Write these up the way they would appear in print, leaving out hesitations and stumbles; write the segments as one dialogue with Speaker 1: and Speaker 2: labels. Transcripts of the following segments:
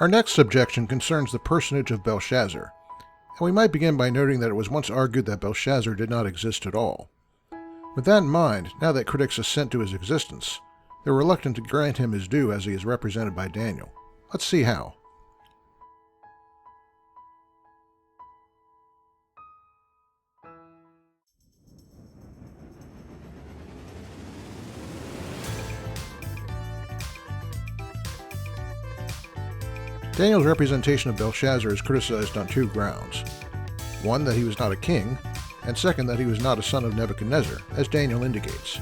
Speaker 1: Our next objection concerns the personage of Belshazzar, and we might begin by noting that it was once argued that Belshazzar did not exist at all. With that in mind, now that critics assent to his existence, they're reluctant to grant him his due as he is represented by Daniel. Let's see how. Daniel's representation of Belshazzar is criticized on two grounds. One, that he was not a king, and second, that he was not a son of Nebuchadnezzar, as Daniel indicates.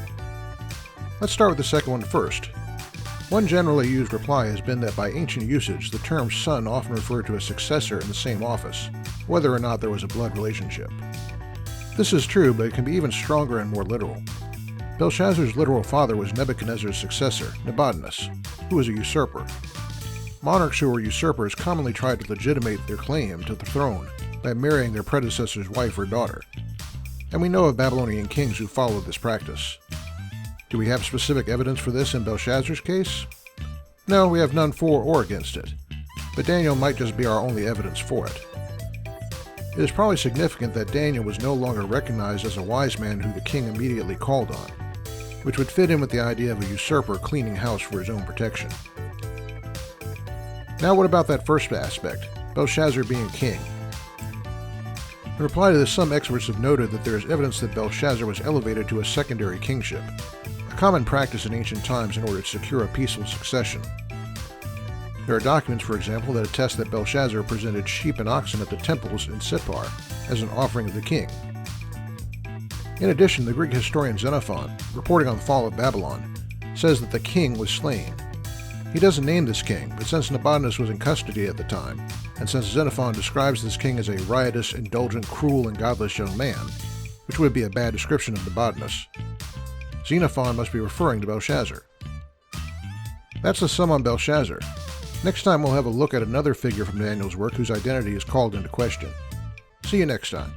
Speaker 1: Let's start with the second one first. One generally used reply has been that by ancient usage, the term son often referred to a successor in the same office, whether or not there was a blood relationship. This is true, but it can be even stronger and more literal. Belshazzar's literal father was Nebuchadnezzar's successor, Nebuchadnezzar, who was a usurper. Monarchs who were usurpers commonly tried to legitimate their claim to the throne by marrying their predecessor's wife or daughter, and we know of Babylonian kings who followed this practice. Do we have specific evidence for this in Belshazzar's case? No, we have none for or against it, but Daniel might just be our only evidence for it. It is probably significant that Daniel was no longer recognized as a wise man who the king immediately called on, which would fit in with the idea of a usurper cleaning house for his own protection. Now what about that first aspect, Belshazzar being king? In reply to this, some experts have noted that there is evidence that Belshazzar was elevated to a secondary kingship, a common practice in ancient times in order to secure a peaceful succession. There are documents, for example, that attest that Belshazzar presented sheep and oxen at the temples in Sippar as an offering of the king. In addition, the Greek historian Xenophon, reporting on the fall of Babylon, says that the king was slain. He doesn't name this king, but since Nebuchadnezzar was in custody at the time, and since Xenophon describes this king as a riotous, indulgent, cruel, and godless young man, which would be a bad description of Nebuchadnezzar, Xenophon must be referring to Belshazzar. That's the sum on Belshazzar. Next time we'll have a look at another figure from Daniel's work whose identity is called into question. See you next time.